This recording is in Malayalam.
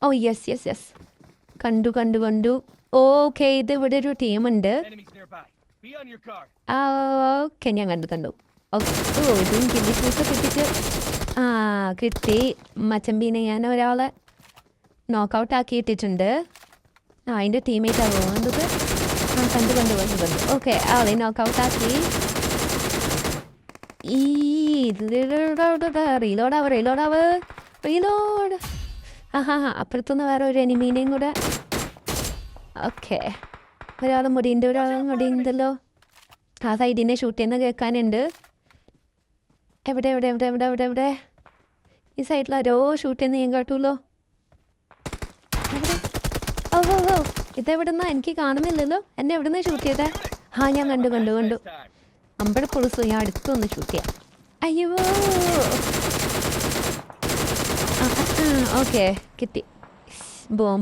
ഓ യെസ് യെസ് യെസ്, കണ്ടു കണ്ടു കണ്ടു. ഓക്കെ, ഇത് ഇവിടെ ഒരു ടീമുണ്ട്. ഓക്കെ, ഞാൻ കണ്ടു കണ്ടു. ഓക്കെ, ഓ ഇതും കില്ലിക്കൂസ് കിട്ടിച്ച്. ആ കിട്ടി. മച്ചമ്പീനെ ഞാൻ ഒരാളെ നോക്കൗട്ട് ആക്കിയിട്ടിട്ടുണ്ട്. അതിൻ്റെ ടീമേറ്റ് ആകുമോ എന്തത്? കണ്ടു കണ്ടു കണ്ടു കണ്ടു. ഓക്കെ, ആളെ നോക്കൗട്ട് ആക്കി. ഈ റീലോഡാവ് റീലോഡാവ് റീലോഡ്. അപ്പുറത്തുനിന്ന് വേറെ ഒരു എനിമീനെയും കൂടെ. ഓക്കെ, ഒരാളും മുടിയുണ്ട്, ഒരാളും മുടിയുണ്ടല്ലോ. ആ സൈഡിനെ ഷൂട്ട് ചെയ്യുന്ന കേൾക്കാനുണ്ട്. എവിടെ എവിടെ എവിടെ എവിടെ എവിടെ എവിടെ? ഈ സൈഡിലാരോ ഷൂട്ട് ചെയ്യുന്ന ഞാൻ കേട്ടുല്ലോ. ഓ ഓ ഓ, ഇതെവിടുന്നാ? എനിക്ക് കാണുന്നില്ലല്ലോ. എന്നെ എവിടുന്നാ ഷൂട്ട് ചെയ്തേ? ഞാൻ കണ്ടു കണ്ടു കണ്ടു. അമ്പഴ പൊളിച്ചു. ഞാൻ അടുത്തൊന്ന് ഷൂട്ട് ചെയ്യാം. അയ്യോ, ഓക്കെ കിട്ടി. ബോംബ്